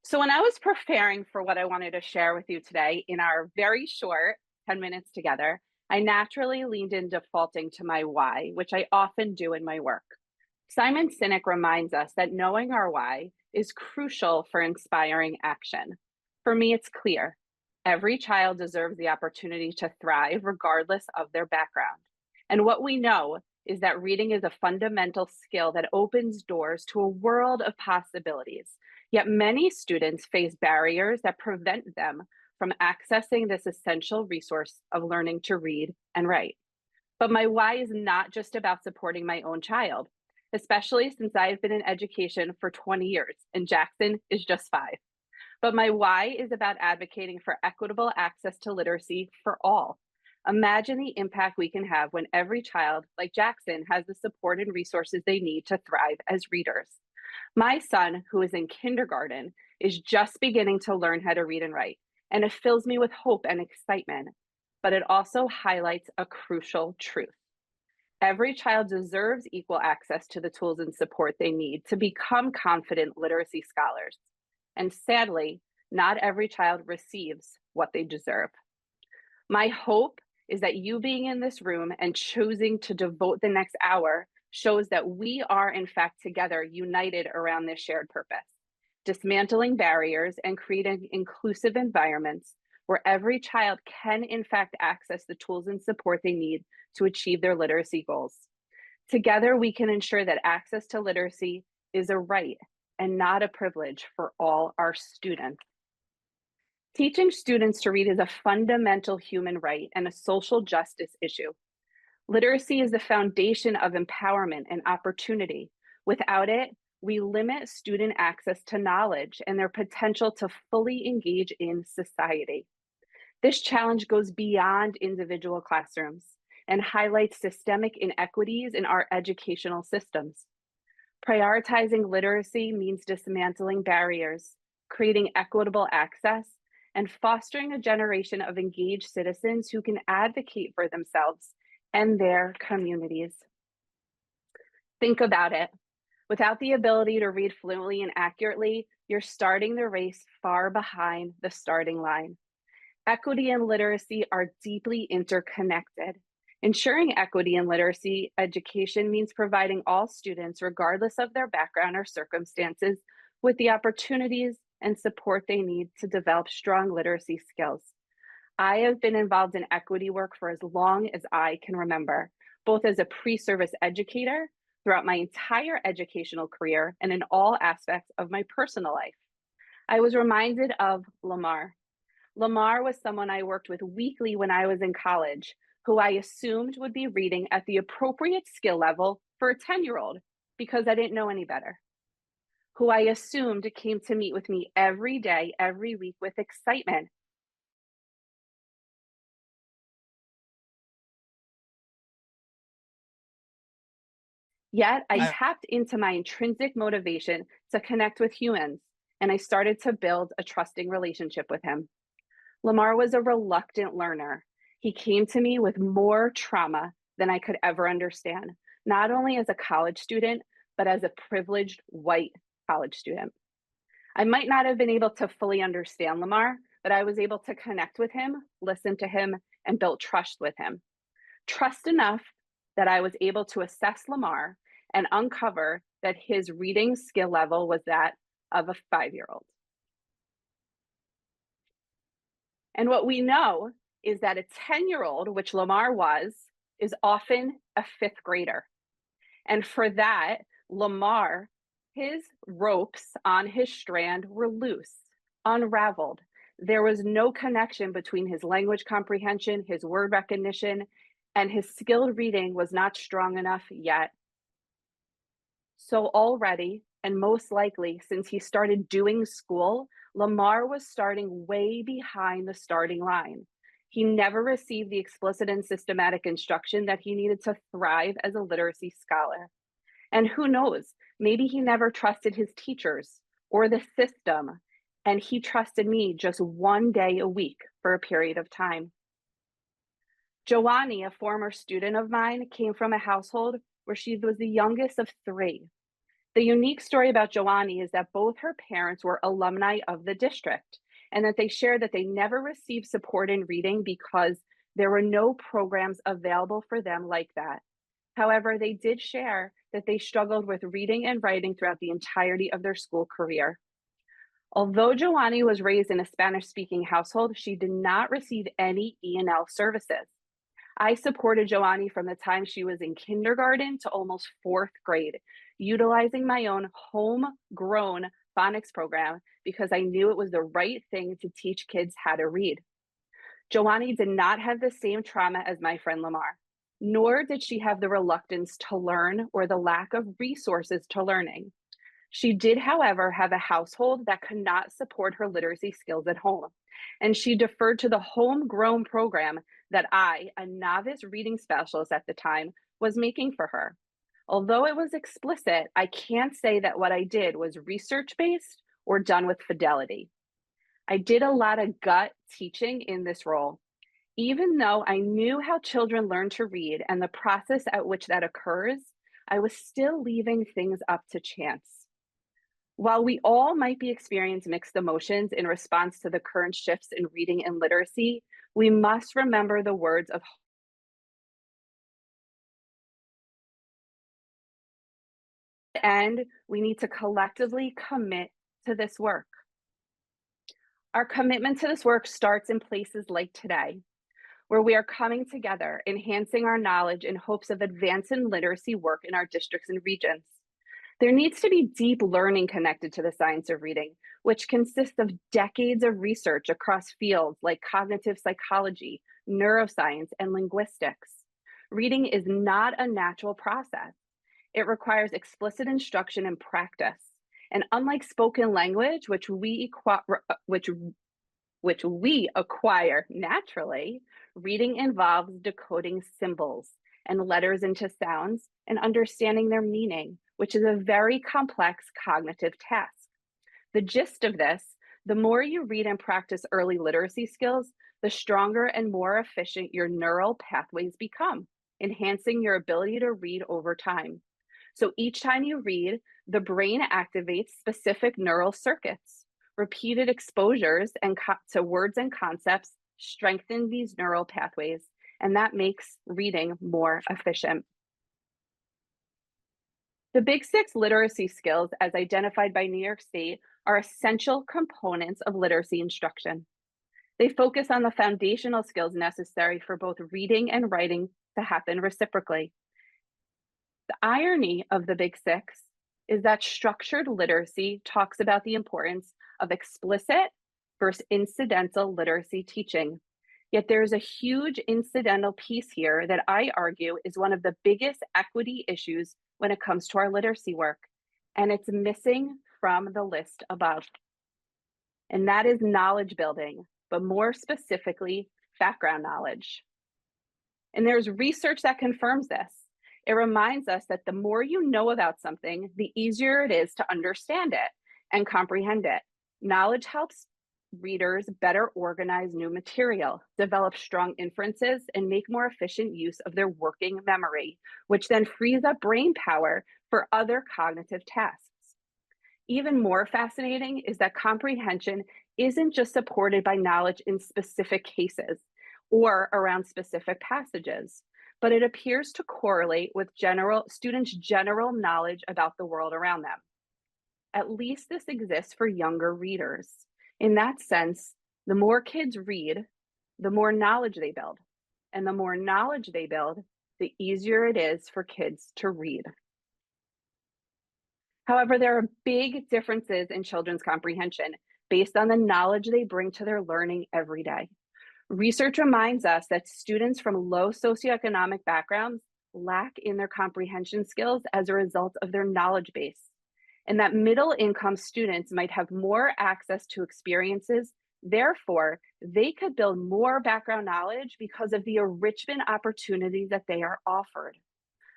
So, when I was preparing for what I wanted to share with you today in our very short 10 minutes together, I naturally leaned in defaulting to my why, which I often do in my work. Simon Sinek reminds us that knowing our why is crucial for inspiring action. For me, it's clear. Every child deserves the opportunity to thrive regardless of their background. And what we know is that reading is a fundamental skill that opens doors to a world of possibilities. Yet many students face barriers that prevent them from accessing this essential resource of learning to read and write. But my why is not just about supporting my own child, especially since I've been in education for 20 years and Jackson is just 5. But my why is about advocating for equitable access to literacy for all. Imagine the impact we can have when every child, like Jackson, has the support and resources they need to thrive as readers. My son, who is in kindergarten, is just beginning to learn how to read and write, and it fills me with hope and excitement. But it also highlights a crucial truth. Every child deserves equal access to the tools and support they need to become confident literacy scholars. And sadly, not every child receives what they deserve. My hope is that you being in this room and choosing to devote the next hour shows that we are, in fact, together, united around this shared purpose, dismantling barriers and creating inclusive environments where every child can, in fact, access the tools and support they need to achieve their literacy goals. Together, we can ensure that access to literacy is a right and not a privilege for all our students. Teaching students to read is a fundamental human right and a social justice issue. Literacy is the foundation of empowerment and opportunity. Without it, we limit student access to knowledge and their potential to fully engage in society. This challenge goes beyond individual classrooms and highlights systemic inequities in our educational systems. Prioritizing literacy means dismantling barriers, creating equitable access, and fostering a generation of engaged citizens who can advocate for themselves and their communities. Think about it. Without the ability to read fluently and accurately, you're starting the race far behind the starting line. Equity and literacy are deeply interconnected. Ensuring equity in literacy education means providing all students, regardless of their background or circumstances, with the opportunities and support they need to develop strong literacy skills. I have been involved in equity work for as long as I can remember, both as a pre-service educator throughout my entire educational career and in all aspects of my personal life. I was reminded of Lamar. Lamar was someone I worked with weekly when I was in college, who I assumed would be reading at the appropriate skill level for a 10-year-old because I didn't know any better, who I assumed came to meet with me every day, every week with excitement. Yet I I tapped into my intrinsic motivation to connect with humans, and I started to build a trusting relationship with him. Lamar was a reluctant learner. He came to me with more trauma than I could ever understand, not only as a college student, but as a privileged white college student. I might not have been able to fully understand Lamar, but I was able to connect with him, listen to him, and build trust with him. Trust enough that I was able to assess Lamar and uncover that his reading skill level was that of a 5-year-old. And what we know is that a 10-year-old, which Lamar was, is often a fifth grader. And for that, Lamar, his ropes on his strand were loose, unraveled. There was no connection between his language comprehension, his word recognition, and his skilled reading was not strong enough yet. So already, and most likely since he started doing school, Lamar was starting way behind the starting line. He never received the explicit and systematic instruction that he needed to thrive as a literacy scholar. And who knows, maybe he never trusted his teachers or the system, and he trusted me just one day a week for a period of time. Joannie, a former student of mine, came from a household where she was the youngest of 3. The unique story about Joanie is that both her parents were alumni of the district, and that they shared that they never received support in reading because there were no programs available for them like that. However, they did share that they struggled with reading and writing throughout the entirety of their school career. Although Joanie was raised in a Spanish-speaking household, she did not receive any E&L services. I supported Joanie from the time she was in kindergarten to almost fourth grade, utilizing my own homegrown phonics program because I knew it was the right thing to teach kids how to read. Joanie did not have the same trauma as my friend Lamar, nor did she have the reluctance to learn or the lack of resources to learning. She did, however, have a household that could not support her literacy skills at home, and she deferred to the homegrown program that I, a novice reading specialist at the time, was making for her. Although it was explicit, I can't say that what I did was research-based or done with fidelity. I did a lot of gut teaching in this role. Even though I knew how children learn to read and the process at which that occurs, I was still leaving things up to chance. While we all might be experiencing mixed emotions in response to the current shifts in reading and literacy, we must remember the words of and we need to collectively commit to this work. Our commitment to this work starts in places like today, where we are coming together, enhancing our knowledge in hopes of advancing literacy work in our districts and regions. There needs to be deep learning connected to the science of reading, which consists of decades of research across fields like cognitive psychology, neuroscience, and linguistics. Reading is not a natural process. It requires explicit instruction and practice. And unlike spoken language, which we acquire naturally, reading involves decoding symbols and letters into sounds and understanding their meaning, which is a very complex cognitive task. The gist of this, the more you read and practice early literacy skills, the stronger and more efficient your neural pathways become, enhancing your ability to read over time. So each time you read, the brain activates specific neural circuits. Repeated exposures to words and concepts strengthen these neural pathways, and that makes reading more efficient. The Big Six literacy skills, as identified by New York State, are essential components of literacy instruction. They focus on the foundational skills necessary for both reading and writing to happen reciprocally. The irony of the Big Six is that structured literacy talks about the importance of explicit versus incidental literacy teaching. Yet there's a huge incidental piece here that I argue is one of the biggest equity issues when it comes to our literacy work, and it's missing from the list above. And that is knowledge building, but more specifically, background knowledge. And there's research that confirms this. It reminds us that the more you know about something, the easier it is to understand it and comprehend it. Knowledge helps readers better organize new material, develop strong inferences, and make more efficient use of their working memory, which then frees up brain power for other cognitive tasks. Even more fascinating is that comprehension isn't just supported by knowledge in specific cases or around specific passages, but it appears to correlate with students' general knowledge about the world around them. At least this exists for younger readers. In that sense, the more kids read, the more knowledge they build. And the more knowledge they build, the easier it is for kids to read. However, there are big differences in children's comprehension based on the knowledge they bring to their learning every day. Research reminds us that students from low socioeconomic backgrounds lack in their comprehension skills as a result of their knowledge base, and that middle-income students might have more access to experiences. Therefore, they could build more background knowledge because of the enrichment opportunities that they are offered.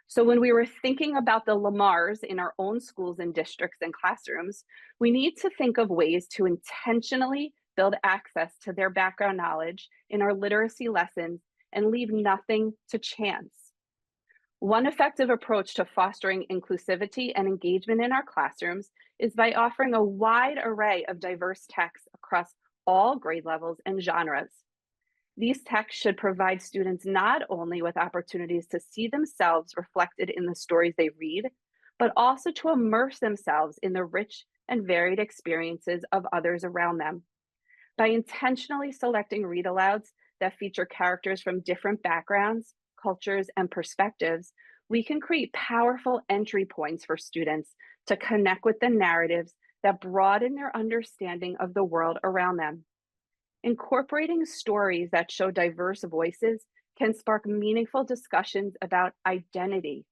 So when we were thinking about the Lamars in our own schools and districts and classrooms, we need to think of ways to intentionally build access to their background knowledge in our literacy lessons and leave nothing to chance. One effective approach to fostering inclusivity and engagement in our classrooms is by offering a wide array of diverse texts across all grade levels and genres. These texts should provide students not only with opportunities to see themselves reflected in the stories they read, but also to immerse themselves in the rich and varied experiences of others around them. By intentionally selecting read alouds that feature characters from different backgrounds, cultures, and perspectives, we can create powerful entry points for students to connect with the narratives that broaden their understanding of the world around them. Incorporating stories that show diverse voices can spark meaningful discussions about identity,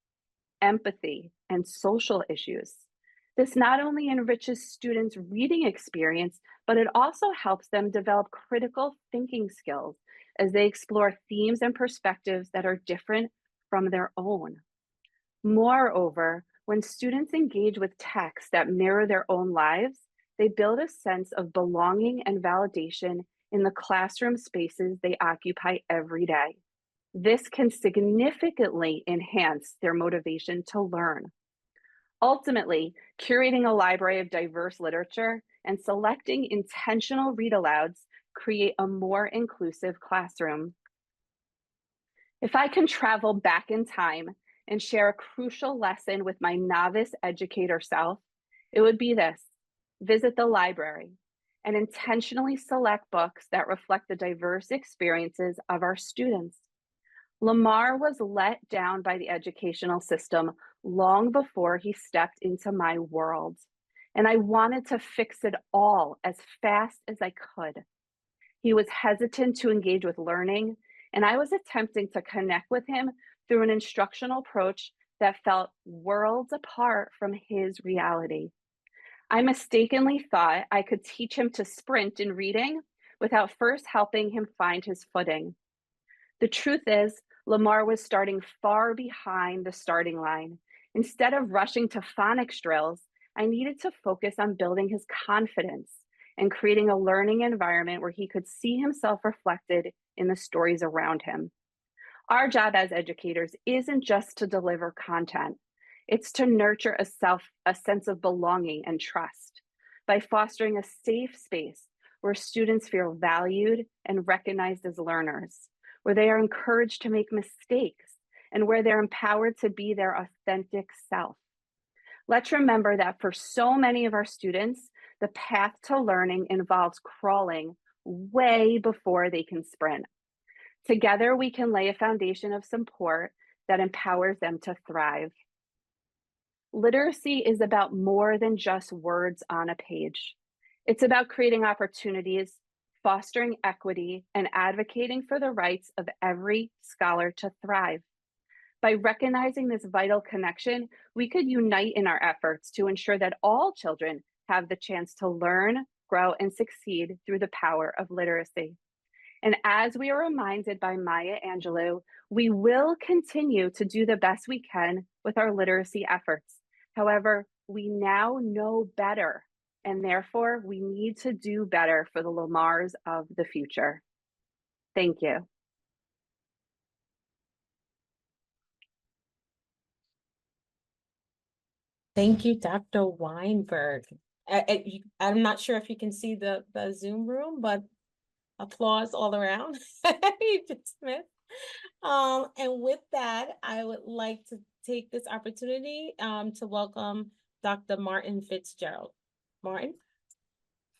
empathy, and social issues. This not only enriches students' reading experience, but it also helps them develop critical thinking skills as they explore themes and perspectives that are different from their own. Moreover, when students engage with texts that mirror their own lives, they build a sense of belonging and validation in the classroom spaces they occupy every day. This can significantly enhance their motivation to learn. Ultimately, curating a library of diverse literature and selecting intentional read alouds create a more inclusive classroom. If I can travel back in time and share a crucial lesson with my novice educator self, it would be this: visit the library and intentionally select books that reflect the diverse experiences of our students. Lamar was let down by the educational system long before he stepped into my world, and I wanted to fix it all as fast as I could. He was hesitant to engage with learning, and I was attempting to connect with him through an instructional approach that felt worlds apart from his reality. I mistakenly thought I could teach him to sprint in reading without first helping him find his footing. The truth is, Lamar was starting far behind the starting line. Instead of rushing to phonics drills, I needed to focus on building his confidence and creating a learning environment where he could see himself reflected in the stories around him. Our job as educators isn't just to deliver content. It's to nurture a sense of belonging and trust by fostering a safe space where students feel valued and recognized as learners, where they are encouraged to make mistakes, and where they're empowered to be their authentic self. Let's remember that for so many of our students, the path to learning involves crawling way before they can sprint. Together, we can lay a foundation of support that empowers them to thrive. Literacy is about more than just words on a page. It's about creating opportunities, fostering equity, and advocating for the rights of every scholar to thrive. By recognizing this vital connection, we could unite in our efforts to ensure that all children have the chance to learn, grow, and succeed through the power of literacy. And as we are reminded by Maya Angelou, we will continue to do the best we can with our literacy efforts. However, we now know better, and therefore we need to do better for the Lamars of the future. Thank you. Thank you, Dr. Weinberg. I'm not sure if you can see the Zoom room, but applause all around. Agent Smith. And with that, I would like to take this opportunity to welcome Dr. Martin Fitzgerald. Martin.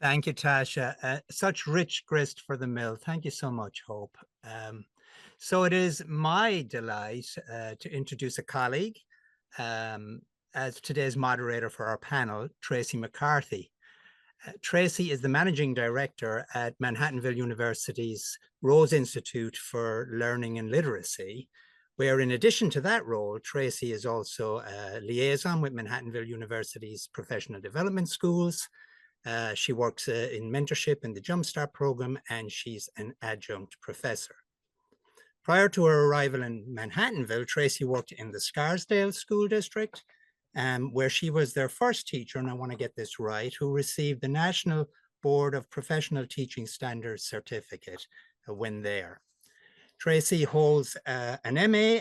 Thank you, Tasha. Such rich grist for the mill. Thank you so much, Hope. So it is my delight to introduce a colleague as today's moderator for our panel, Tracy McCarthy. Tracy is the managing director at Manhattanville University's Rose Institute for Learning and Literacy, where in addition to that role, Tracy is also a liaison with Manhattanville University's professional development schools. She works in mentorship in the Jumpstart program, and she's an adjunct professor. Prior to her arrival in Manhattanville, Tracy worked in the Scarsdale School District, where she was their first teacher, and I want to get this right, who received the National Board of Professional Teaching Standards certificate when there. Tracy holds an MA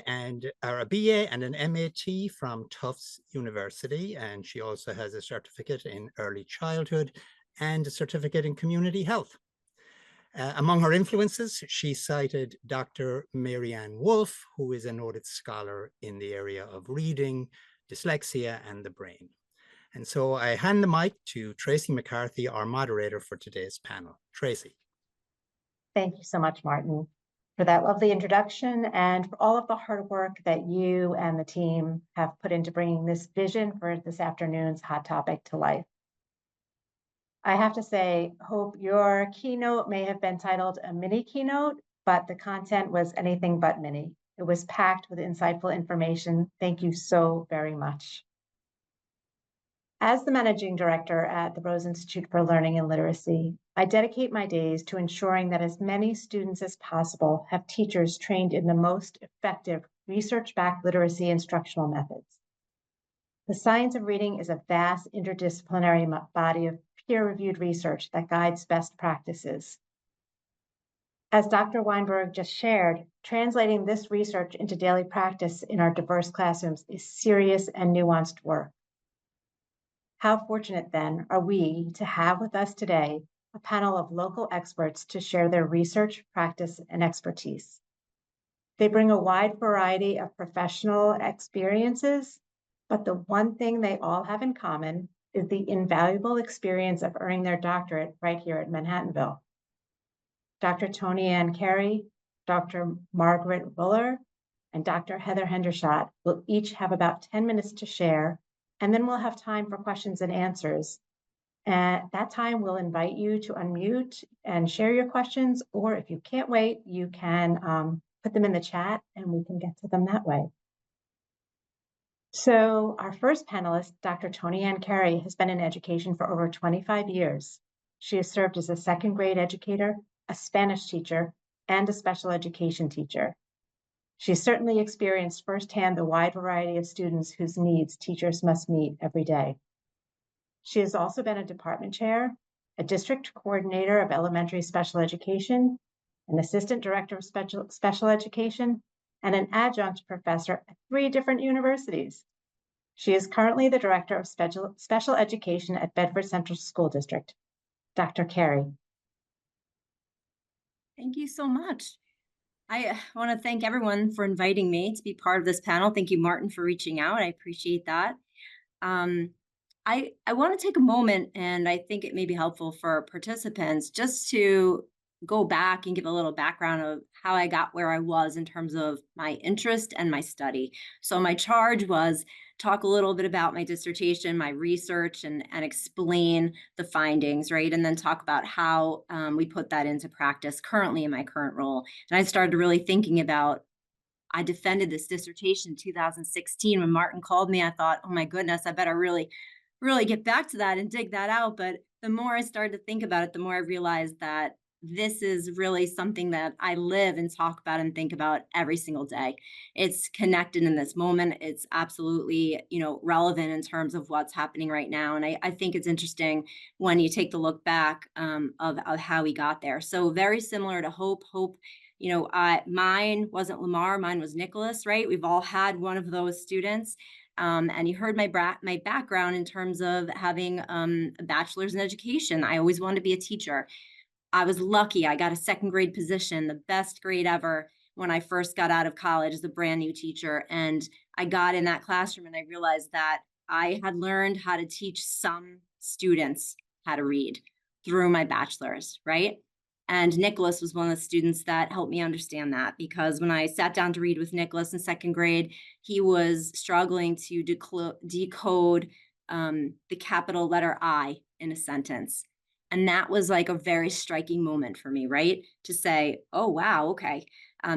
or a BA and an MAT from Tufts University, and she also has a certificate in early childhood and a certificate in community health. Among her influences, she cited Dr. Marianne Wolf, who is a noted scholar in the area of reading, dyslexia, and the brain. And so I hand the mic to Tracy McCarthy, our moderator for today's panel. Tracy. Thank you so much, Martin, for that lovely introduction and for all of the hard work that you and the team have put into bringing this vision for this afternoon's hot topic to life. I have to say, Hope, your keynote may have been titled a mini keynote, but the content was anything but mini. It was packed with insightful information. Thank you so very much. As the managing director at the Rose Institute for Learning and Literacy, I dedicate my days to ensuring that as many students as possible have teachers trained in the most effective research-backed literacy instructional methods. The science of reading is a vast interdisciplinary body of peer-reviewed research that guides best practices. As Dr. Weinberg just shared, translating this research into daily practice in our diverse classrooms is serious and nuanced work. How fortunate, then, are we to have with us today a panel of local experts to share their research, practice, and expertise. They bring a wide variety of professional experiences, but the one thing they all have in common is the invaluable experience of earning their doctorate right here at Manhattanville. Dr. Toni Ann Carey, Dr. Margaret Buller, and Dr. Heather Hendershot will each have about 10 minutes to share, and then we'll have time for questions and answers. At that time, we'll invite you to unmute and share your questions, or if you can't wait, you can put them in the chat and we can get to them that way. So our first panelist, Dr. Toni Ann Carey, has been in education for over 25 years. She has served as a second grade educator, a Spanish teacher, and a special education teacher. She's certainly experienced firsthand the wide variety of students whose needs teachers must meet every day. She has also been a department chair, a district coordinator of elementary special education, an assistant director of special education, and an adjunct professor at 3 different universities. She is currently the director of special education at Bedford Central School District. Dr. Carey. Thank you so much. I want to thank everyone for inviting me to be part of this panel. Thank you, Martin, for reaching out. I appreciate that. I want to take a moment, and I think it may be helpful for participants just to go back and give a little background of how I got where I was in terms of my interest and my study. So my charge was talk a little bit about my dissertation, my research, and explain the findings, right? And then talk about how we put that into practice currently in my current role. And I started really thinking about, I defended this dissertation in 2016. When Martin called me, I thought, oh my goodness, I better really get back to that and dig that out. But the more I started to think about it, the more I realized that this is really something that I live and talk about and think about every single day. It's connected in this moment. It's absolutely, relevant in terms of what's happening right now. And I think it's interesting when you take the look back of how we got there. So very similar to Hope. Mine wasn't Lamar, mine was Nicholas, right? We've all had one of those students. And you heard my background in terms of having a bachelor's in education. I always wanted to be a teacher. I was lucky. I got a second grade position, the best grade ever when I first got out of college as a brand new teacher. And I got in that classroom and I realized that I had learned how to teach some students how to read through my bachelor's, right? And Nicholas was one of the students that helped me understand that, because when I sat down to read with Nicholas in second grade, he was struggling to decode the capital letter I in a sentence. And that was like a very striking moment for me, right? To say, oh, wow, okay, I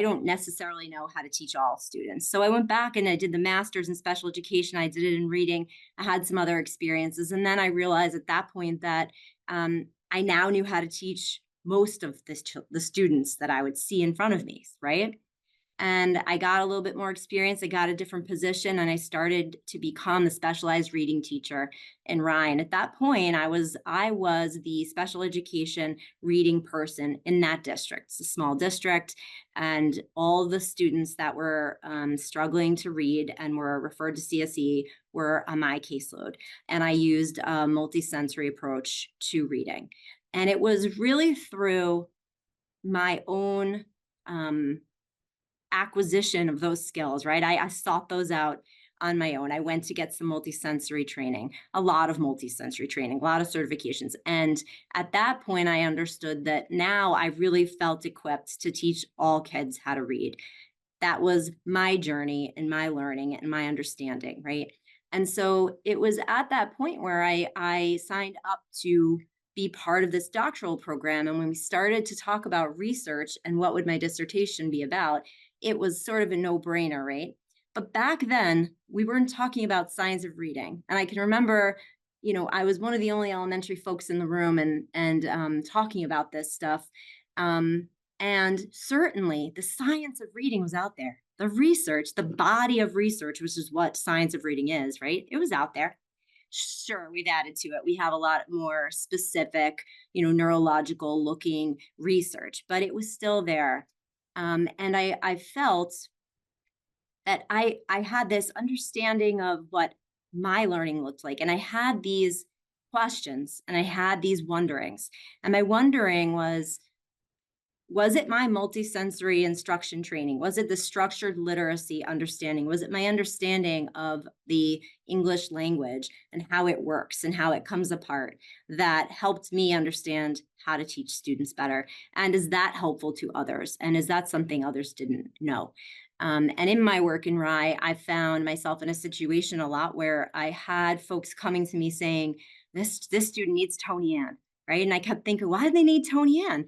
don't necessarily know how to teach all students. So I went back and I did the master's in special education. I did it in reading. I had some other experiences. And then I realized at that point that I now knew how to teach most of the students that I would see in front of me, right? And I got a little bit more experience. I got a different position, and I started to become the specialized reading teacher in Ryan. At that point, I was the special education reading person in that district. It's a small district, and all the students that were struggling to read and were referred to CSE were on my caseload. And I used a multisensory approach to reading. And it was really through my own acquisition of those skills, right? I sought those out on my own. I went to get some multisensory training, a lot of multisensory training, a lot of certifications. And at that point, I understood that now I really felt equipped to teach all kids how to read. That was my journey and my learning and my understanding, right? And so it was at that point where I signed up to be part of this doctoral program. And when we started to talk about research and what would my dissertation be about, it was sort of a no-brainer, right? But back then, we weren't talking about science of reading. And I can remember, I was one of the only elementary folks in the room and talking about this stuff. And certainly the science of reading was out there. The research, the body of research, which is what science of reading is, right? It was out there. Sure, we've added to it. We have a lot more specific, neurological looking research, but it was still there. And I felt that I had this understanding of what my learning looked like. And I had these questions and I had these wonderings. And my wondering was it my multisensory instruction training? Was it the structured literacy understanding? Was it my understanding of the English language and how it works and how it comes apart that helped me understand how to teach students better? And is that helpful to others? And is that something others didn't know? And in my work in RIE, I found myself in a situation a lot where I had folks coming to me saying, this student needs Tony Ann, right? And I kept thinking, why do they need Tony Ann?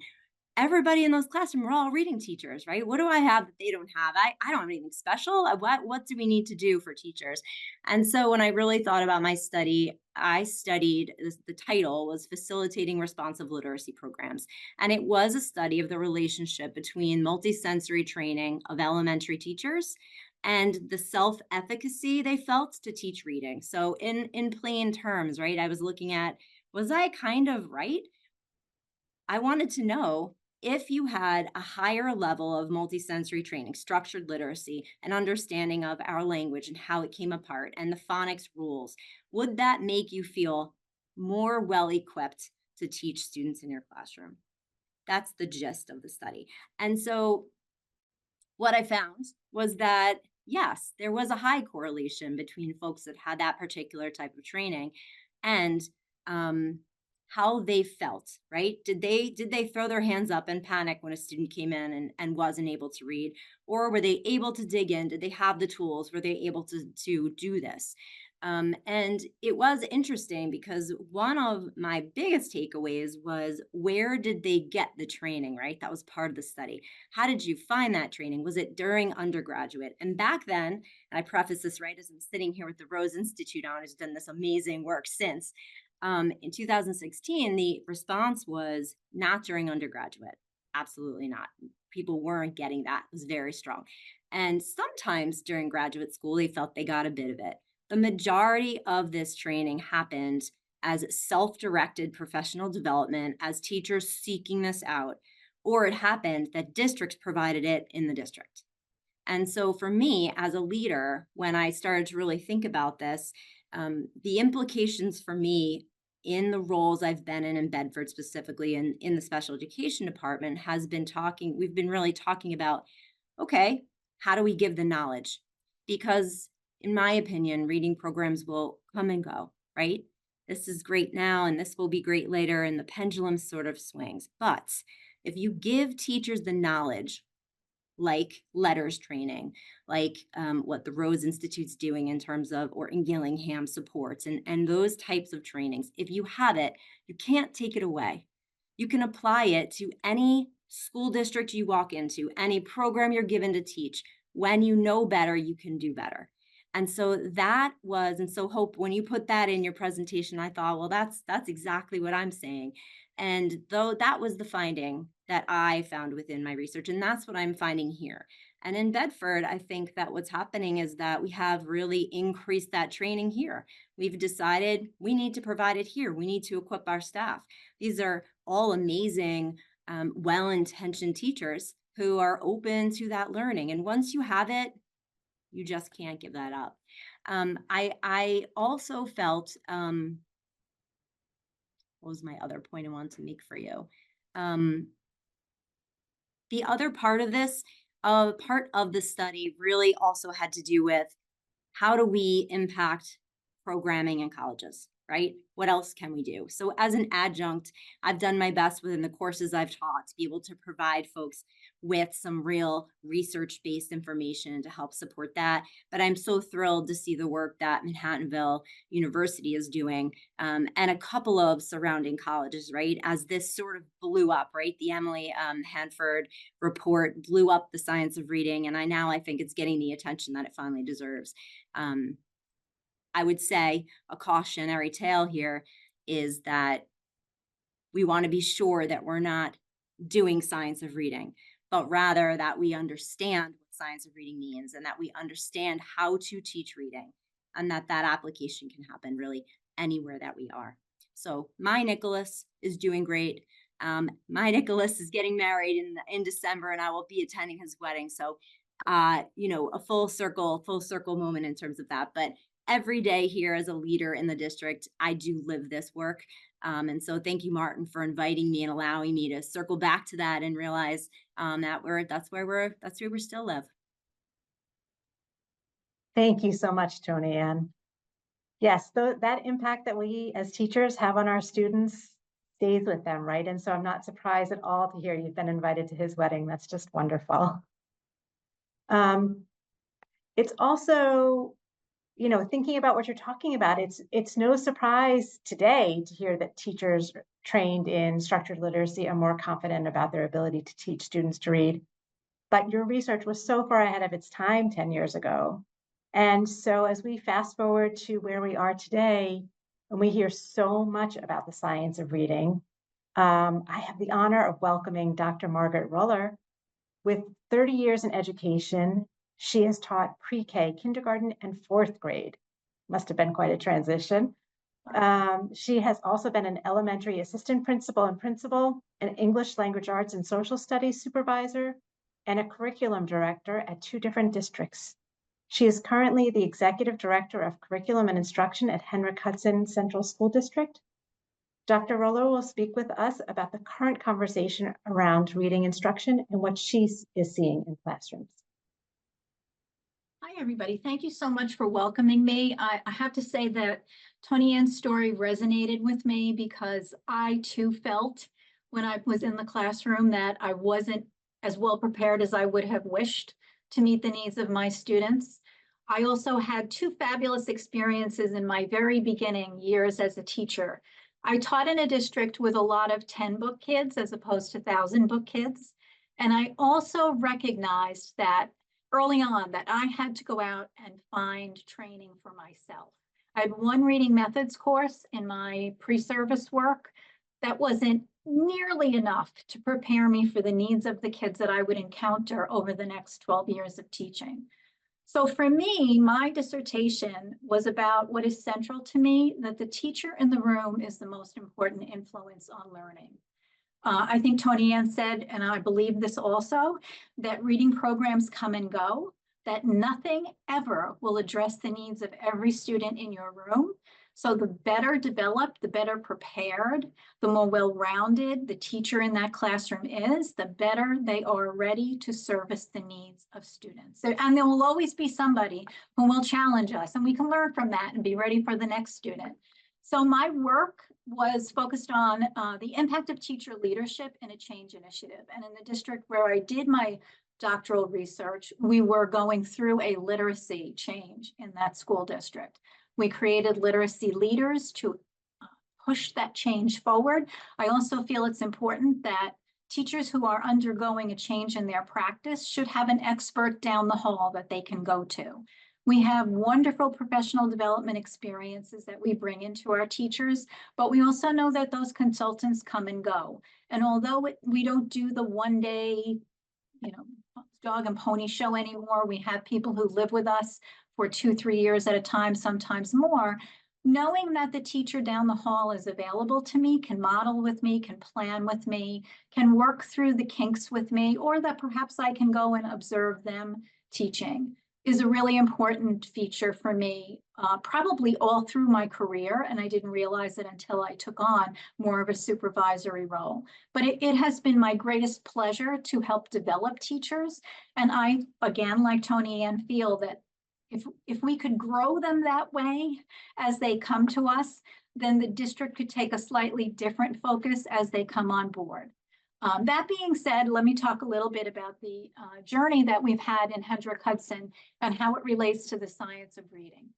Everybody in those classrooms were all reading teachers, right? What do I have that they don't have? I don't have anything special. What do we need to do for teachers? And so when I really thought about my study, I studied, the title was Facilitating Responsive Literacy Programs. And it was a study of the relationship between multisensory training of elementary teachers and the self-efficacy they felt to teach reading. So in plain terms, right, I was looking at, was I kind of right? I wanted to know if you had a higher level of multisensory training, structured literacy, and understanding of our language and how it came apart and the phonics rules, would that make you feel more well-equipped to teach students in your classroom? That's the gist of the study. And so what I found was that, yes, there was a high correlation between folks that had that particular type of training and how they felt, right? Did they throw their hands up and panic when a student came in and wasn't able to read? Or were they able to dig in? Did they have the tools? Were they able to do this? And it was interesting because one of my biggest takeaways was, where did they get the training, right? That was part of the study. How did you find that training? Was it during undergraduate? And back then, and I preface this right as I'm sitting here with the Rose Institute on, who's done this amazing work since, in 2016, the response was not during undergraduate. Absolutely not. People weren't getting that. It was very strong. And sometimes during graduate school, they felt they got a bit of it. The majority of this training happened as self-directed professional development, as teachers seeking this out, or it happened that districts provided it in the district. And so for me as a leader, when I started to really think about this, the implications for me in the roles I've been in Bedford specifically, and in the special education department, has been we've been really talking about, okay, how do we give the knowledge? Because in my opinion, reading programs will come and go, right? This is great now and this will be great later, and the pendulum sort of swings. But if you give teachers the knowledge, like letters training, like what the Rose Institute's doing in terms of, or in Gillingham supports, and those types of trainings, if you have it, you can't take it away. You can apply it to any school district you walk into, any program you're given to teach. When you know better, you can do better. And so Hope, when you put that in your presentation, I thought, well, that's exactly what I'm saying. And though that was the finding that I found within my research, and that's what I'm finding here. And in Bedford, I think that what's happening is that we have really increased that training here. We've decided we need to provide it here. We need to equip our staff. These are all amazing, well-intentioned teachers who are open to that learning. And once you have it, you just can't give that up. I also felt, what was my other point I wanted to make for you? The other part of this, part of the study really also had to do with how do we impact programming in colleges, right? What else can we do? So as an adjunct, I've done my best within the courses I've taught to be able to provide folks with some real research-based information to help support that. But I'm so thrilled to see the work that Manhattanville University is doing, and a couple of surrounding colleges, right? As this sort of blew up, right? The Emily Hanford report blew up the science of reading, and I think it's getting the attention that it finally deserves. I would say a cautionary tale here is that we want to be sure that we're not doing science of reading, but rather that we understand what science of reading means and that we understand how to teach reading, and that application can happen really anywhere that we are. So my Nicholas is doing great. My Nicholas is getting married in December, and I will be attending his wedding. So, a full circle moment in terms of that. But every day here as a leader in the district, I do live this work. And so thank you, Martin, for inviting me and allowing me to circle back to that and realize that's where we still live. Thank you so much, Tony Ann. Yes, that impact that we as teachers have on our students stays with them, right? And so I'm not surprised at all to hear you've been invited to his wedding. That's just wonderful. It's also, thinking about what you're talking about, it's no surprise today to hear that teachers trained in structured literacy are more confident about their ability to teach students to read. But your research was so far ahead of its time 10 years ago. And so as we fast forward to where we are today, and we hear so much about the science of reading, I have the honor of welcoming Dr. Margaret Ruller. With 30 years in education, she has taught pre-K, kindergarten, and 4th grade. Must have been quite a transition. She has also been an elementary assistant principal and principal, an English language arts and social studies supervisor, and a curriculum director at 2 different districts. She is currently the executive director of curriculum and instruction at Henrik Hudson Central School District. Dr. Ruller will speak with us about the current conversation around reading instruction and what she is seeing in classrooms. Hi, everybody. Thank you so much for welcoming me. I have to say that Tony Ann's story resonated with me because I too felt when I was in the classroom that I wasn't as well prepared as I would have wished to meet the needs of my students. I also had 2 fabulous experiences in my very beginning years as a teacher. I taught in a district with a lot of 10-book kids as opposed to 1,000-book kids. And I also recognized that early on that I had to go out and find training for myself. I had 1 reading methods course in my pre-service work that wasn't nearly enough to prepare me for the needs of the kids that I would encounter over the next 12 years of teaching. So for me, my dissertation was about what is central to me, that the teacher in the room is the most important influence on learning. I think Tony Ann said, and I believe this also, that reading programs come and go, that nothing ever will address the needs of every student in your room. So the better developed, the better prepared, the more well-rounded the teacher in that classroom is, the better they are ready to service the needs of students. And there will always be somebody who will challenge us, and we can learn from that and be ready for the next student. So my work was focused on the impact of teacher leadership in a change initiative. And in the district where I did my doctoral research, we were going through a literacy change in that school district. We created literacy leaders to push that change forward. I also feel it's important that teachers who are undergoing a change in their practice should have an expert down the hall that they can go to. We have wonderful professional development experiences that we bring into our teachers, but we also know that those consultants come and go. And although we don't do the one-day, dog and pony show anymore. We have people who live with us for 2-3 years at a time, sometimes more. Knowing that the teacher down the hall is available to me, can model with me, can plan with me, can work through the kinks with me, or that perhaps I can go and observe them teaching, is a really important feature for me, probably all through my career. And I didn't realize it until I took on more of a supervisory role. But it has been my greatest pleasure to help develop teachers. And I, again, like Tony Ann, feel that if we could grow them that way as they come to us, then the district could take a slightly different focus as they come on board. That being said, let me talk a little bit about the journey that we've had in Hendrick Hudson and how it relates to the science of reading.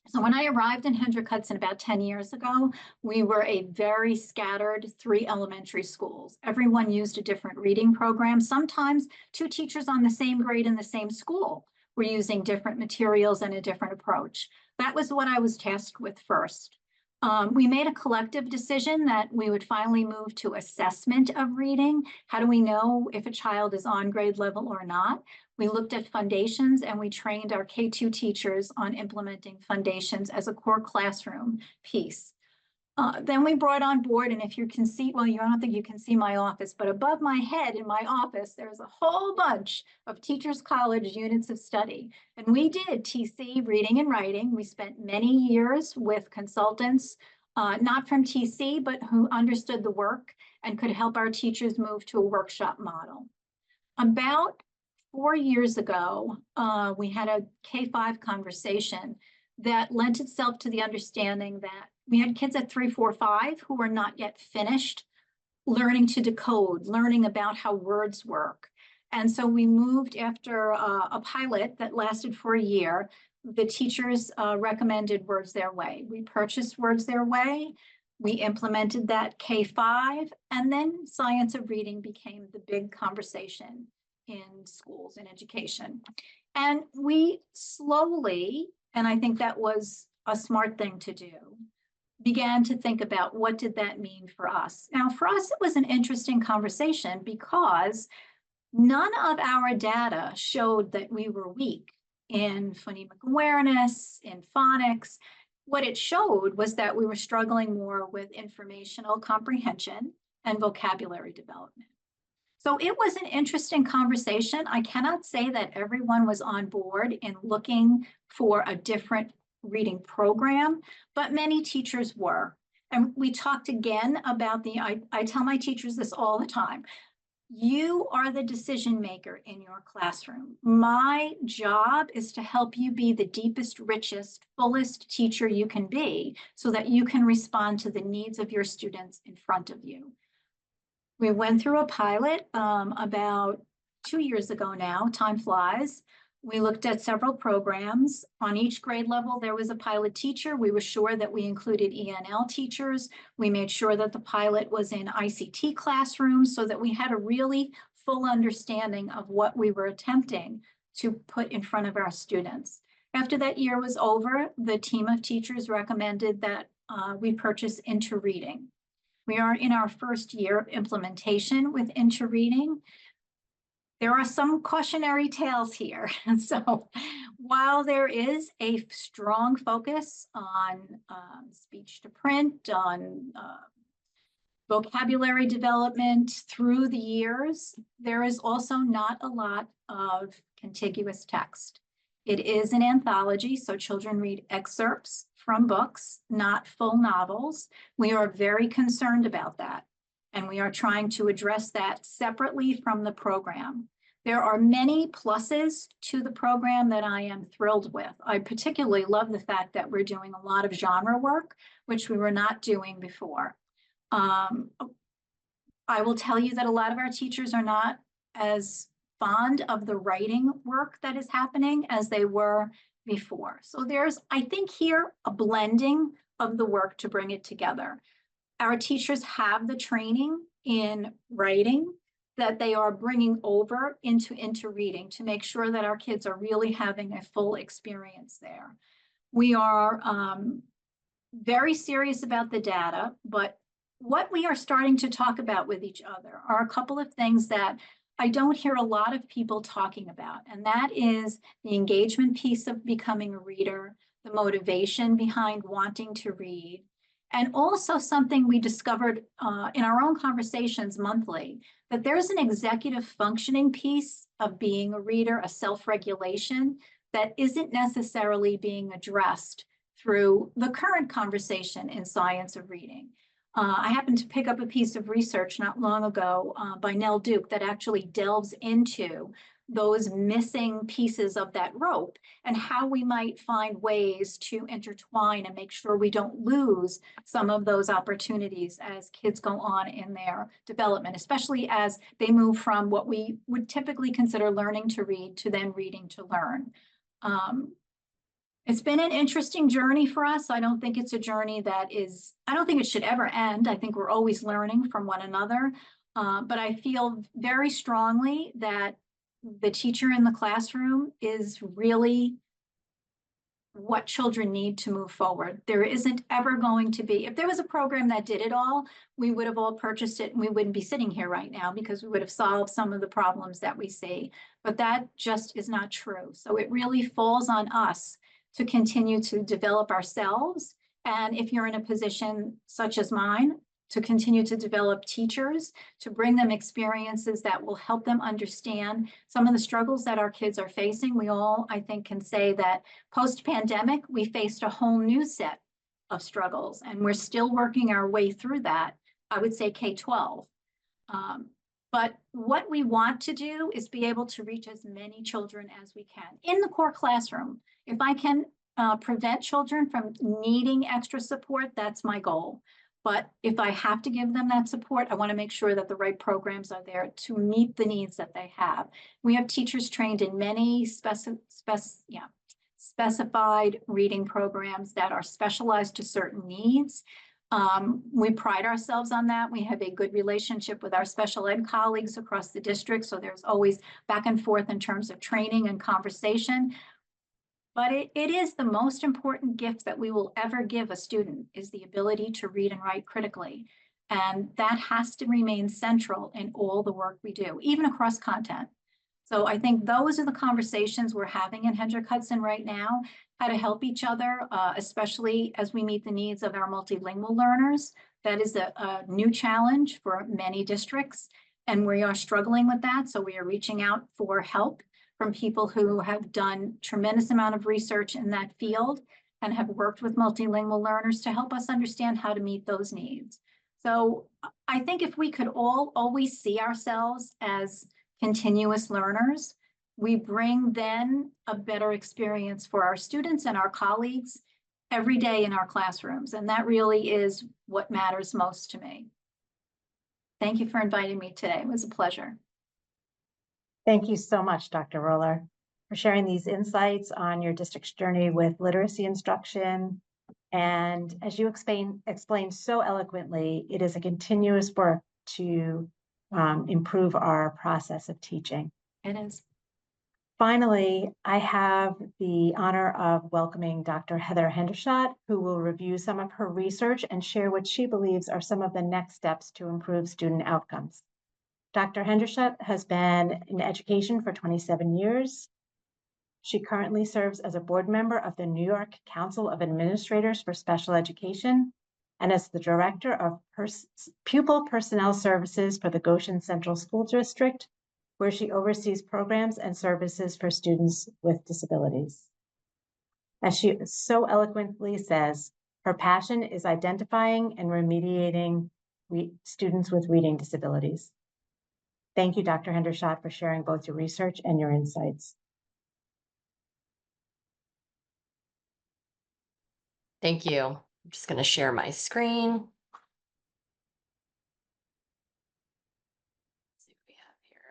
So when I arrived in Hendrick Hudson about 10 years ago, we were a very scattered 3 elementary schools. Everyone used a different reading program. Sometimes 2 teachers on the same grade in the same school were using different materials and a different approach. That was what I was tasked with first. We made a collective decision that we would finally move to assessment of reading. How do we know if a child is on grade level or not? We looked at foundations and we trained our K2 teachers on implementing foundations as a core classroom piece. Then we brought on board, and if you can see, well, you don't think you can see my office, but above my head in my office, there's a whole bunch of Teachers College units of study. And we did TC, reading and writing. We spent many years with consultants, not from TC, but who understood the work and could help our teachers move to a workshop model. About 4 years ago, we had a K-5 conversation that lent itself to the understanding that we had kids at 3, 4, 5 who were not yet finished learning to decode, learning about how words work. And so we moved after a pilot that lasted for a year. The teachers recommended Words Their Way. We purchased Words Their Way. We implemented that K-5, and then science of reading became the big conversation in schools and education. And we slowly, and I think that was a smart thing to do, began to think about what did that mean for us. Now, for us, it was an interesting conversation because none of our data showed that we were weak in phonemic awareness, in phonics. What it showed was that we were struggling more with informational comprehension and vocabulary development. So it was an interesting conversation. I cannot say that everyone was on board in looking for a different reading program, but many teachers were. And we talked again about I tell my teachers this all the time. You are the decision maker in your classroom. My job is to help you be the deepest, richest, fullest teacher you can be so that you can respond to the needs of your students in front of you. We went through a pilot about 2 years ago now, time flies. We looked at several programs. On each grade level, there was a pilot teacher. We were sure that we included ENL teachers. We made sure that the pilot was in ICT classrooms so that we had a really full understanding of what we were attempting to put in front of our students. After that year was over, the team of teachers recommended that we purchase Into Reading. We are in our first year of implementation with Into Reading. There are some cautionary tales here. And so while there is a strong focus on speech to print, on vocabulary development through the years, there is also not a lot of contiguous text. It is an anthology, so children read excerpts from books, not full novels. We are very concerned about that, and we are trying to address that separately from the program. There are many pluses to the program that I am thrilled with. I particularly love the fact that we're doing a lot of genre work, which we were not doing before. I will tell you that a lot of our teachers are not as fond of the writing work that is happening as they were before. So there's, I think here, a blending of the work to bring it together. Our teachers have the training in writing that they are bringing over into reading to make sure that our kids are really having a full experience there. We are very serious about the data, but what we are starting to talk about with each other are a couple of things that I don't hear a lot of people talking about, and that is the engagement piece of becoming a reader, the motivation behind wanting to read, and also something we discovered in our own conversations monthly, that there's an executive functioning piece of being a reader, a self-regulation that isn't necessarily being addressed through the current conversation in science of reading. I happened to pick up a piece of research not long ago by Nell Duke that actually delves into those missing pieces of that rope and how we might find ways to intertwine and make sure we don't lose some of those opportunities as kids go on in their development, especially as they move from what we would typically consider learning to read to then reading to learn. It's been an interesting journey for us. I don't think it's a journey I don't think it should ever end. I think we're always learning from one another. But I feel very strongly that the teacher in the classroom is really what children need to move forward. There isn't ever going to be, if there was a program that did it all, we would have all purchased it and we wouldn't be sitting here right now because we would have solved some of the problems that we see. But that just is not true. So it really falls on us to continue to develop ourselves. And if you're in a position such as mine, to continue to develop teachers, to bring them experiences that will help them understand some of the struggles that our kids are facing. We all, I think, can say that post-pandemic, we faced a whole new set of struggles, and we're still working our way through that, I would say K-12. But what we want to do is be able to reach as many children as we can in the core classroom. If I can prevent children from needing extra support, that's my goal. But if I have to give them that support, I want to make sure that the right programs are there to meet the needs that they have. We have teachers trained in many specified reading programs that are specialized to certain needs. We pride ourselves on that. We have a good relationship with our special ed colleagues across the district, so there's always back and forth in terms of training and conversation. But it is the most important gift that we will ever give a student, is the ability to read and write critically. And that has to remain central in all the work we do, even across content. So I think those are the conversations we're having in Hendrick Hudson right now, how to help each other, especially as we meet the needs of our multilingual learners. That is a new challenge for many districts, and we are struggling with that. So we are reaching out for help from people who have done tremendous amount of research in that field and have worked with multilingual learners to help us understand how to meet those needs. So I think if we could all always see ourselves as continuous learners, we bring then a better experience for our students and our colleagues every day in our classrooms. And that really is what matters most to me. Thank you for inviting me today. It was a pleasure. Thank you so much, Dr. Roller, for sharing these insights on your district's journey with literacy instruction. And as you explained so eloquently, it is a continuous work to improve our process of teaching. It is. Finally, I have the honor of welcoming Dr. Heather Hendershot, who will review some of her research and share what she believes are some of the next steps to improve student outcomes. Dr. Hendershot has been in education for 27 years. She currently serves as a board member of the New York Council of Administrators for Special Education and as the director of Pupil Personnel Services for the Goshen Central School District, where she oversees programs and services for students with disabilities. As she so eloquently says, her passion is identifying and remediating students with reading disabilities. Thank you, Dr. Hendershot, for sharing both your research and your insights. Thank you. I'm just going to share my screen. Let's see what we have here.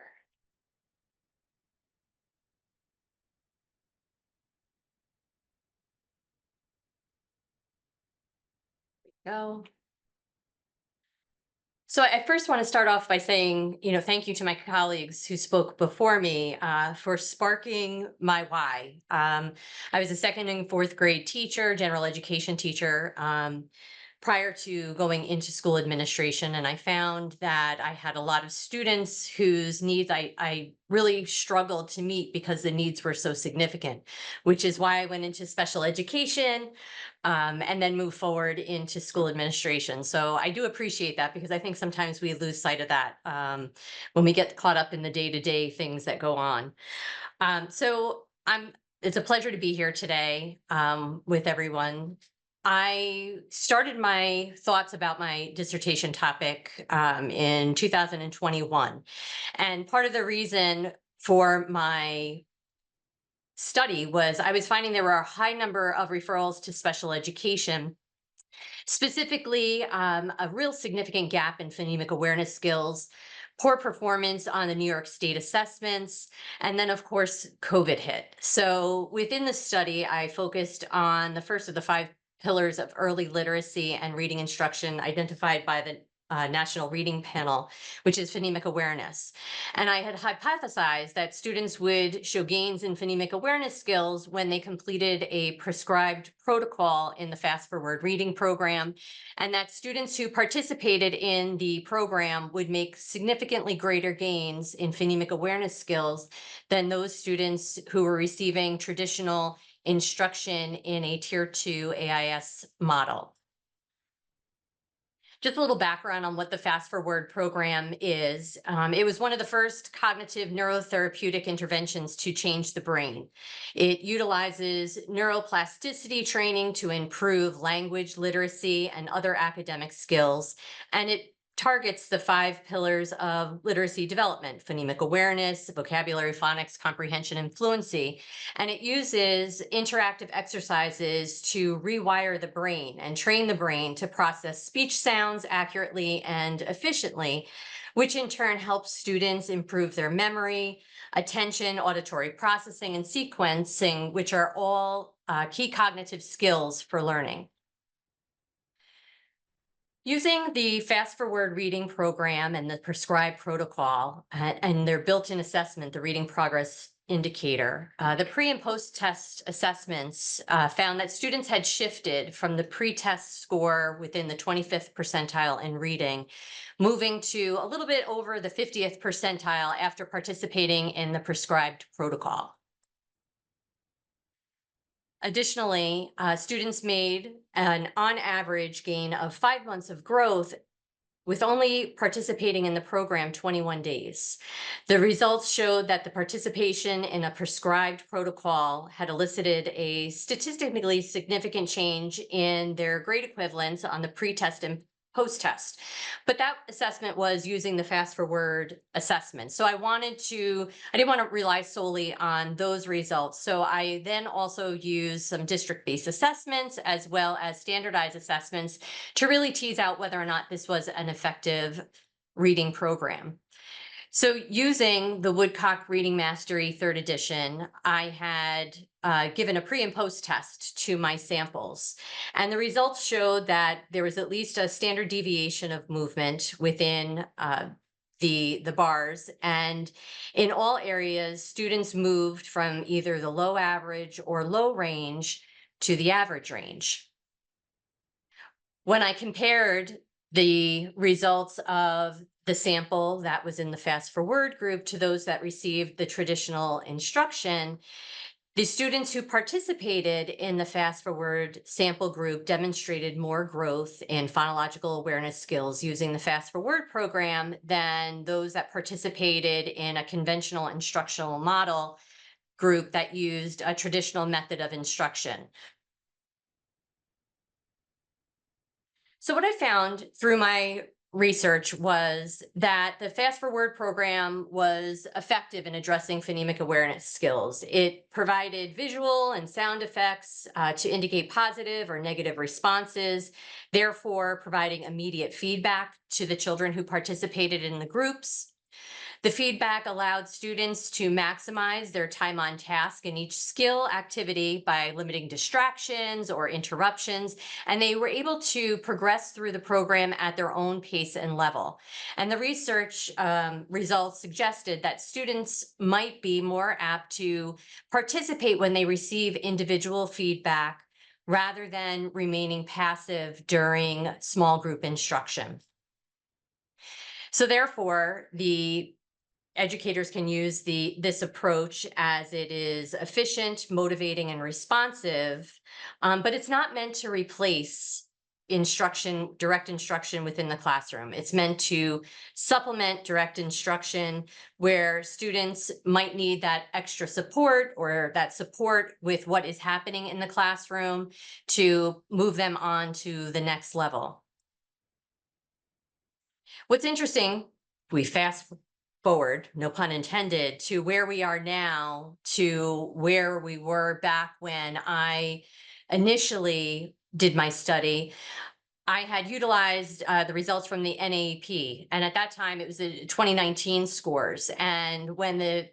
There we go. So I first want to start off by saying, thank you to my colleagues who spoke before me for sparking my why. I was a second and fourth grade teacher, general education teacher. prior to going into school administration. And I found that I had a lot of students whose needs I really struggled to meet because the needs were so significant, which is why I went into special education and then moved forward into school administration. So I do appreciate that, because I think sometimes we lose sight of that when we get caught up in the day-to-day things that go on. It's a pleasure to be here today with everyone. I started my thoughts about my dissertation topic in 2021. And part of the reason for my study was I was finding there were a high number of referrals to special education, specifically a real significant gap in phonemic awareness skills, poor performance on the New York State assessments, and then of course, COVID hit. So within the study, I focused on the first of the 5 pillars of early literacy and reading instruction identified by the National Reading Panel, which is phonemic awareness. And I had hypothesized that students would show gains in phonemic awareness skills when they completed a prescribed protocol in the Fast Forward reading program, and that students who participated in the program would make significantly greater gains in phonemic awareness skills than those students who were receiving traditional instruction in a Tier 2 AIS model. Just a little background on what the Fast Forward program is. It was one of the first cognitive neurotherapeutic interventions to change the brain. It utilizes neuroplasticity training to improve language literacy and other academic skills, and it targets the 5 pillars of literacy development: phonemic awareness, vocabulary, phonics, comprehension, and fluency. And it uses interactive exercises to rewire the brain and train the brain to process speech sounds accurately and efficiently, which in turn helps students improve their memory, attention, auditory processing, and sequencing, which are all key cognitive skills for learning. Using the Fast Forward reading program and the prescribed protocol and their built-in assessment, the reading progress indicator, the pre and post-test assessments found that students had shifted from the pre-test score within the 25th percentile in reading, moving to a little bit over the 50th percentile after participating in the prescribed protocol. Additionally, students made an on average gain of 5 months of growth with only participating in the program 21 days. The results showed that the participation in a prescribed protocol had elicited a statistically significant change in their grade equivalents on the pre-test and post-test. But that assessment was using the Fast Forward assessment. So I didn't want to rely solely on those results. So I then also used some district-based assessments as well as standardized assessments to really tease out whether or not this was an effective reading program. So using the Woodcock Reading Mastery 3rd edition, I had given a pre and post test to my samples. And the results showed that there was at least a standard deviation of movement within the bars. And in all areas, students moved from either the low average or low range to the average range. When I compared the results of the sample that was in the Fast Forward group to those that received the traditional instruction, the students who participated in the Fast Forward sample group demonstrated more growth in phonological awareness skills using the Fast Forward program than those that participated in a conventional instructional model group that used a traditional method of instruction. So what I found through my research was that the Fast Forward program was effective in addressing phonemic awareness skills. It provided visual and sound effects to indicate positive or negative responses, therefore providing immediate feedback to the children who participated in the groups. The feedback allowed students to maximize their time on task in each skill activity by limiting distractions or interruptions, and they were able to progress through the program at their own pace and level. And the research results suggested that students might be more apt to participate when they receive individual feedback rather than remaining passive during small group instruction. So therefore, the educators can use this approach as it is efficient, motivating, and responsive, but it's not meant to replace direct instruction within the classroom. It's meant to supplement direct instruction where students might need that extra support or that support with what is happening in the classroom to move them on to the next level. What's interesting, we fast forward, no pun intended, to where we are now to where we were back when I initially did my study. I had utilized the results from the NAEP, and at that time it was the 2019 scores. And when the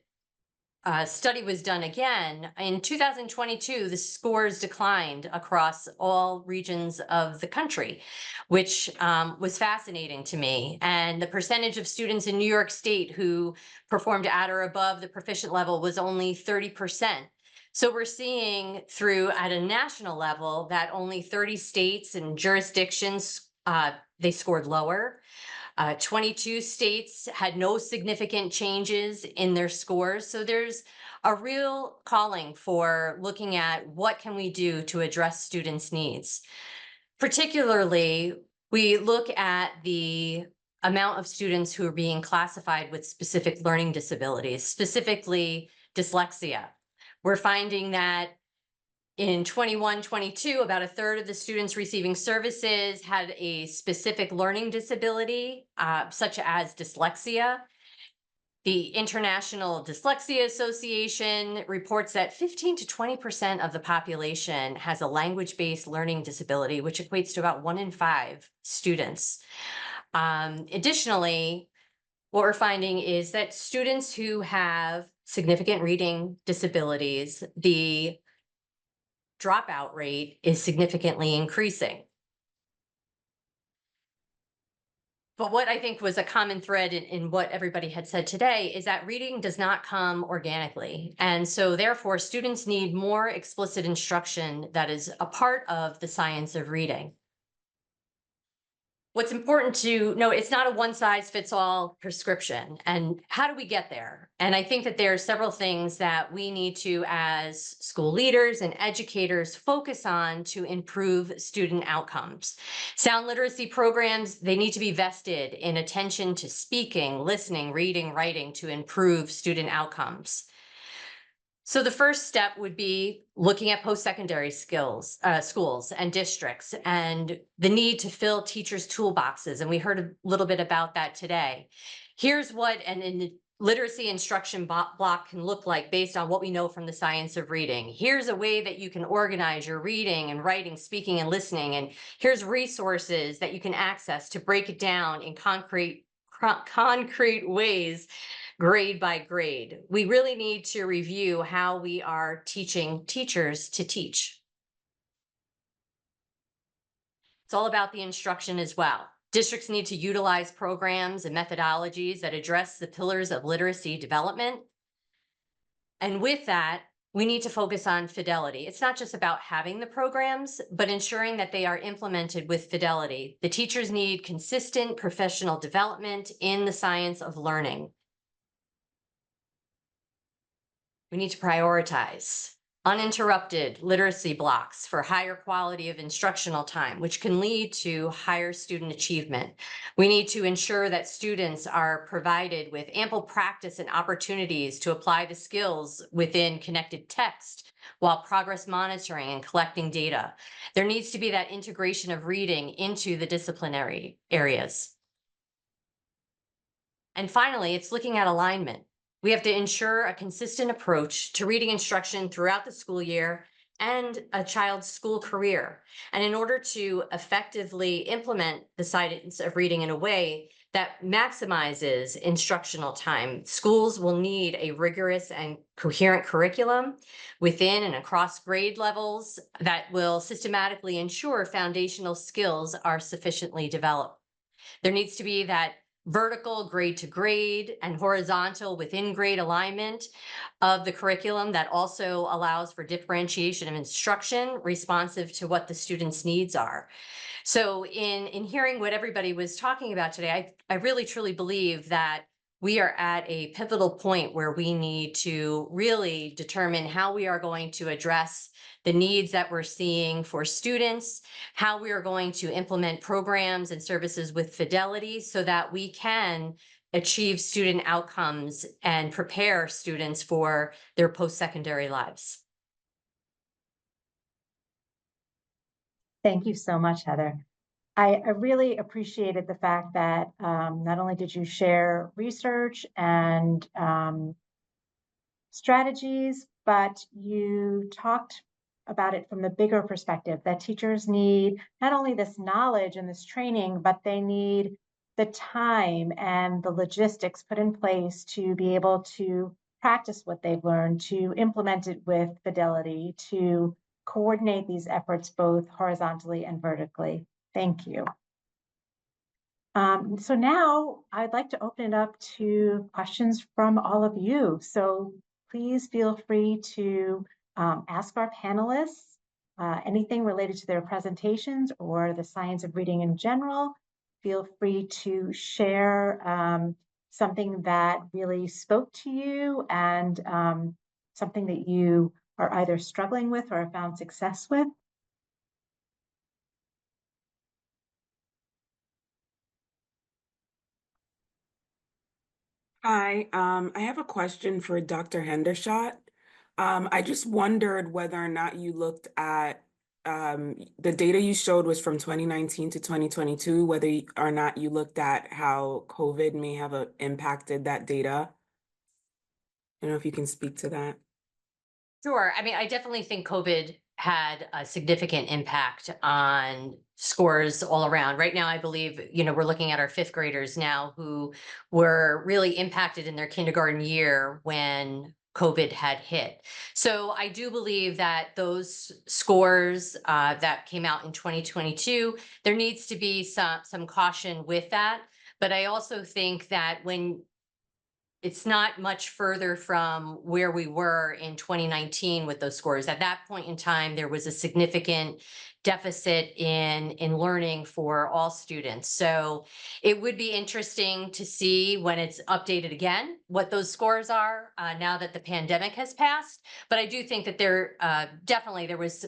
study was done again in 2022, the scores declined across all regions of the country, which was fascinating to me. And the percentage of students in New York State who performed at or above the proficient level was only 30%. So we're seeing at a national level that only 30 states and jurisdictions, they scored lower. 22 states had no significant changes in their scores. So there's a real calling for looking at what can we do to address students' needs. Particularly, we look at the amount of students who are being classified with specific learning disabilities, specifically dyslexia. We're finding that in 21-22, about a third of the students receiving services had a specific learning disability, such as dyslexia. The International Dyslexia Association reports that 15 to 20% of the population has a language-based learning disability, which equates to about 1 in 5 students. Additionally, what we're finding is that students who have significant reading disabilities, the dropout rate is significantly increasing. But what I think was a common thread in what everybody had said today is that reading does not come organically. And so therefore, students need more explicit instruction that is a part of the science of reading. What's important to note, it's not a one-size-fits-all prescription. And how do we get there? And I think that there are several things that we need to, as school leaders and educators, focus on to improve student outcomes. Sound literacy programs, they need to be vested in attention to speaking, listening, reading, writing to improve student outcomes. So the first step would be looking at post-secondary schools and districts and the need to fill teachers' toolboxes. And we heard a little bit about that today. Here's what an literacy instruction block can look like based on what we know from the science of reading. Here's a way that you can organize your reading and writing, speaking and listening. And here's resources that you can access to break it down in concrete ways, grade by grade. We really need to review how we are teaching teachers to teach. It's all about the instruction as well. Districts need to utilize programs and methodologies that address the pillars of literacy development. And with that, we need to focus on fidelity. It's not just about having the programs, but ensuring that they are implemented with fidelity. The teachers need consistent professional development in the science of learning. We need to prioritize uninterrupted literacy blocks for higher quality of instructional time, which can lead to higher student achievement. We need to ensure that students are provided with ample practice and opportunities to apply the skills within connected text while progress monitoring and collecting data. There needs to be that integration of reading into the disciplinary areas. And finally, it's looking at alignment. We have to ensure a consistent approach to reading instruction throughout the school year and a child's school career. And in order to effectively implement the science of reading in a way that maximizes instructional time, schools will need a rigorous and coherent curriculum within and across grade levels that will systematically ensure foundational skills are sufficiently developed. There needs to be that vertical grade to grade and horizontal within grade alignment of the curriculum that also allows for differentiation of instruction responsive to what the students' needs are. So in hearing what everybody was talking about today, I really truly believe that we are at a pivotal point where we need to really determine how we are going to address the needs that we're seeing for students, how we are going to implement programs and services with fidelity so that we can achieve student outcomes and prepare students for their post-secondary lives. Thank you so much, Heather. I really appreciated the fact that not only did you share research and strategies, but you talked about it from the bigger perspective that teachers need not only this knowledge and this training, but they need the time and the logistics put in place to be able to practice what they've learned, to implement it with fidelity, to coordinate these efforts both horizontally and vertically. Thank you. So now I'd like to open it up to questions from all of you. So please feel free to ask our panelists anything related to their presentations or the science of reading in general. Feel free to share something that really spoke to you and something that you are either struggling with or have found success with. Hi, I have a question for Dr. Hendershot. I just wondered whether or not you looked at the data you showed was from 2019 to 2022, whether or not you looked at how COVID may have impacted that data. I don't know if you can speak to that. Sure. I mean, I definitely think COVID had a significant impact on scores all around. Right now, I believe, we're looking at our fifth graders now who were really impacted in their kindergarten year when COVID had hit. So I do believe that those scores that came out in 2022, there needs to be some caution with that. But I also think that when it's not much further from where we were in 2019 with those scores. At that point in time, there was a significant deficit in learning for all students. So it would be interesting to see when it's updated again, what those scores are now that the pandemic has passed. But I do think that there was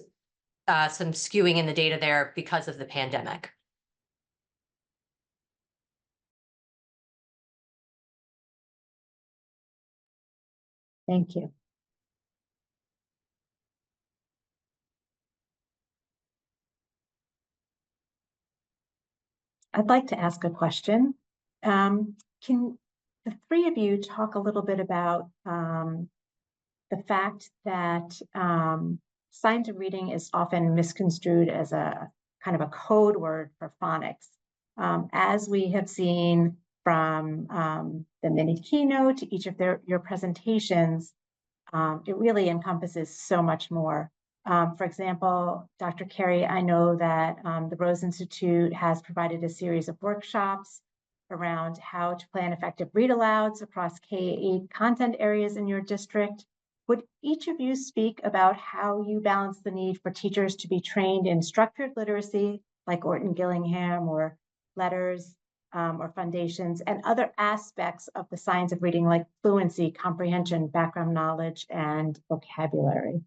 some skewing in the data there because of the pandemic. Thank you. I'd like to ask a question. Can the three of you talk a little bit about the fact that signs of reading is often misconstrued as a kind of a code word for phonics? As we have seen from the mini keynote to each of your presentations, it really encompasses so much more. For example, Dr. Carey, I know that the Rose Institute has provided a series of workshops around how to plan effective read alouds across K-8 content areas in your district. Would each of you speak about how you balance the need for teachers to be trained in structured literacy, like Orton Gillingham or letters, or foundations, and other aspects of the science of reading like fluency, comprehension, background knowledge, and vocabulary?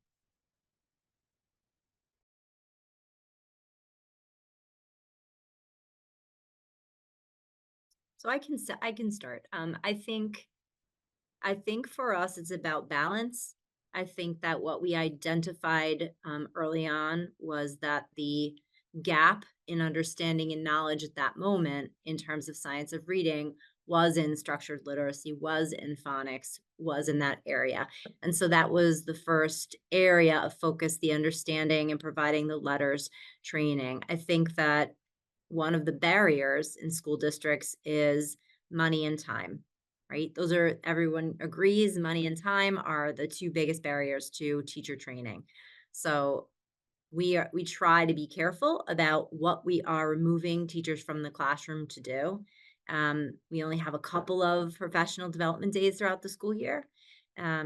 So I can start. I think for us, it's about balance. I think that what we identified early on was that the gap in understanding and knowledge at that moment in terms of science of reading was in structured literacy, was in phonics, was in that area. And so that was the first area of focus, the understanding and providing the letters training. I think that one of the barriers in school districts is money and time, right? Those are, everyone agrees, money and time are the two biggest barriers to teacher training. So we try to be careful about what we are removing teachers from the classroom to do. We only have a couple of professional development days throughout the school year.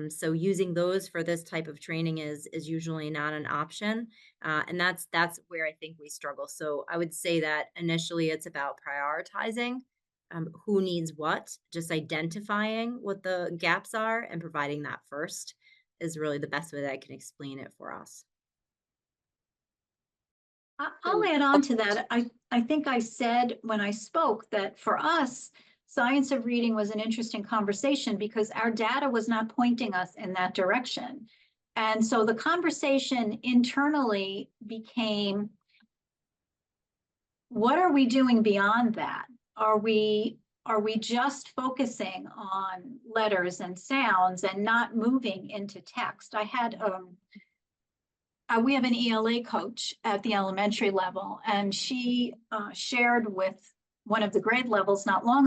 So using those for this type of training is usually not an option. And that's where I think we struggle. So I would say that initially it's about prioritizing who needs what, just identifying what the gaps are and providing that first is really the best way that I can explain it for us. I'll add on to that. I think I said when I spoke that for us, science of reading was an interesting conversation because our data was not pointing us in that direction. And so the conversation internally became, what are we doing beyond that? Are we just focusing on letters and sounds and not moving into text? I had we have an ELA coach at the elementary level, and she shared with one of the grade levels not long